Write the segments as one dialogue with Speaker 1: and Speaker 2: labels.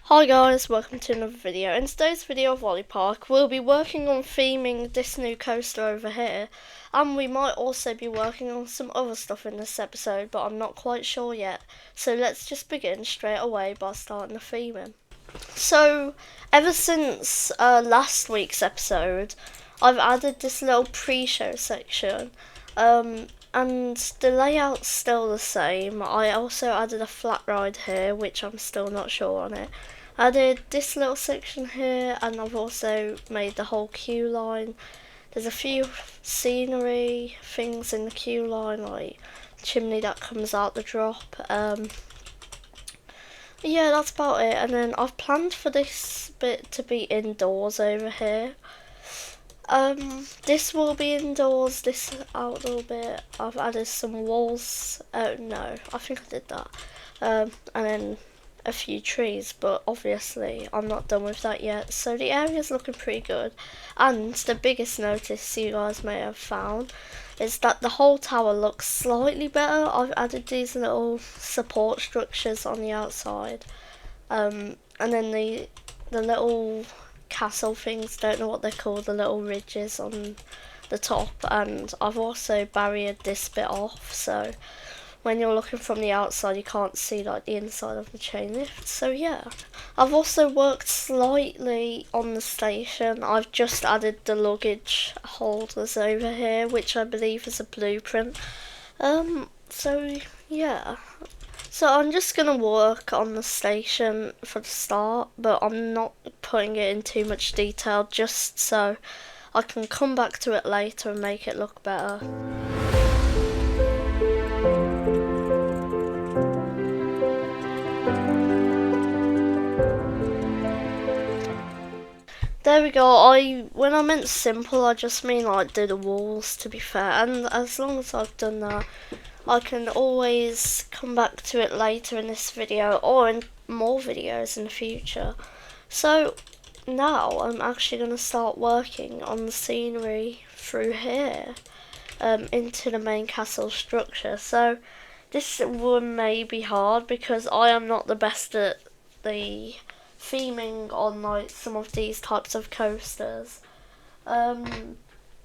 Speaker 1: Hi guys, welcome to another video. In today's video of Wally Park, we'll be working on theming this new coaster over here, and we might also be working on some other stuff in this episode, but I'm not quite sure yet. So let's just begin straight away by starting the theming. So, ever since last week's episode, I've added this little pre-show section, and the layout's still the same. I also added a flat ride here, which I'm still not sure on it. I did this little section here, and I've also made the whole queue line. There's a few scenery things in the queue line, like chimney that comes out the drop. Yeah, that's about it. And then I've planned for this bit to be indoors over here. This will be indoors, this outdoor bit. I've added some walls. No, I think I did that. And then a few trees, but obviously I'm not done with that yet. So the area's looking pretty good. And the biggest notice you guys may have found is that the whole tower looks slightly better. I've added these little support structures on the outside. And then the little castle things, don't know what they're called, the little ridges on the top, and I've also barriered this bit off, so when you're looking from the outside you can't see like the inside of the chain lift. So yeah, I've also worked slightly on the station. I've just added the luggage holders over here, which I believe is a blueprint. So yeah, so I'm just going to work on the station for the start, but I'm not putting it in too much detail, just so I can come back to it later and make it look better. There we go. When I meant simple, I just mean like do the walls, to be fair, and as long as I've done that, I can always come back to it later in this video or in more videos in the future. So now I'm actually going to start working on the scenery through here into the main castle structure. So this one may be hard because I am not the best at the theming on like some of these types of coasters.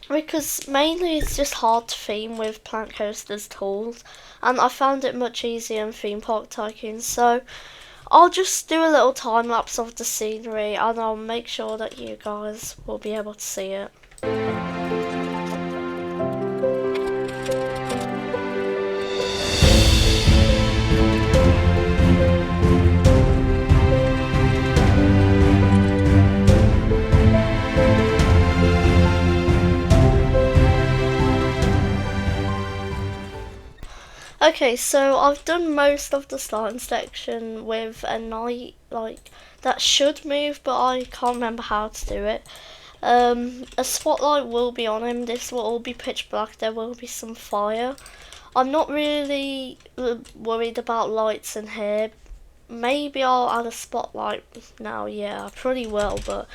Speaker 1: Because mainly it's just hard to theme with Planet Coaster's tools, and I found it much easier in Theme Park Tycoon, so I'll just do a little time lapse of the scenery and I'll make sure that you guys will be able to see it. Okay, so I've done most of the starting section with a knight like that should move, but I can't remember how to do it. A spotlight will be on him. This will all be pitch black. There will be some fire. I'm not really worried about lights in here. Maybe I'll add a spotlight now. Yeah, I probably will, but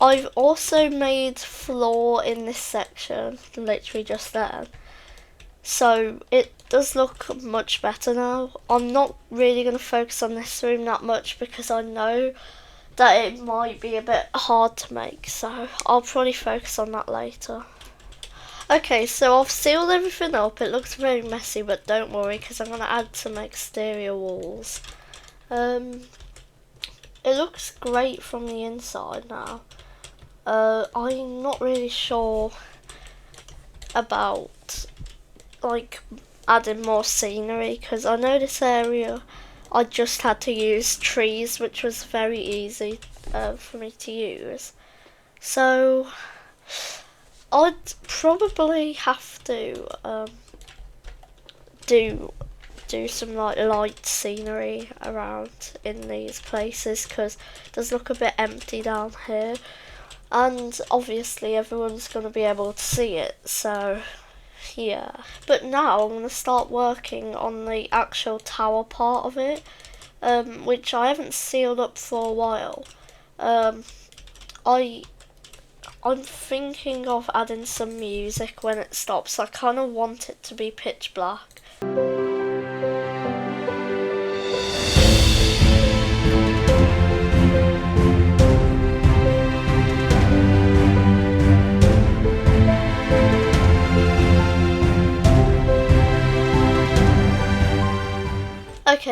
Speaker 1: I've also made floor in this section, literally just there. So it does look much better now. I'm not really going to focus on this room that much because I know that it might be a bit hard to make, so I'll probably focus on that later. Okay, so I've sealed everything up. It looks very messy, but don't worry because I'm going to add some exterior walls. It looks great from the inside now. I'm not really sure about like adding more scenery because I know this area I just had to use trees, which was very easy for me to use. So I'd probably have to do some like light scenery around in these places because it does look a bit empty down here, and obviously everyone's going to be able to see it, so yeah. But now I'm going to start working on the actual tower part of it, which I haven't sealed up for a while. I'm thinking of adding some music when it stops. I kind of want it to be pitch black.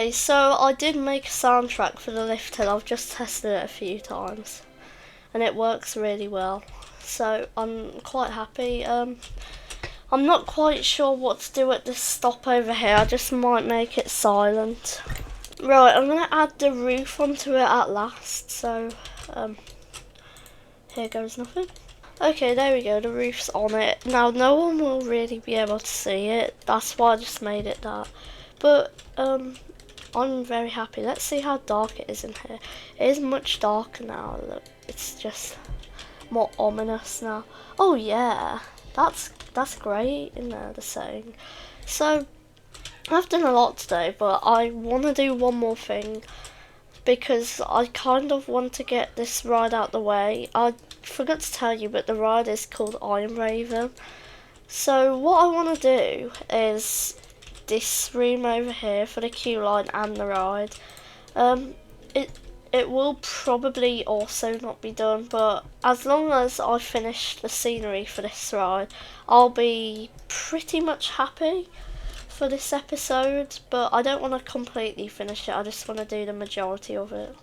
Speaker 1: Okay, so I did make a soundtrack for the lift hill. I've just tested it a few times, and it works really well. So I'm quite happy. I'm not quite sure what to do at this stop over here. I just might make it silent. Right, I'm gonna add the roof onto it at last. So here goes nothing. Okay, there we go. The roof's on it. Now no one will really be able to see it. That's why I just made it that. But I'm very happy. Let's see how dark it is in here. It is much darker now. Look, it's just more ominous now. Oh yeah, that's great in there, the setting. So I've done a lot today, but I want to do one more thing because I kind of want to get this ride out the way. I forgot to tell you, but the ride is called Iron Raven. So what I want to do is this room over here for the queue line and the ride. It will probably also not be done, but as long as I finish the scenery for this ride, I'll be pretty much happy for this episode. But I don't want to completely finish it, I just want to do the majority of it.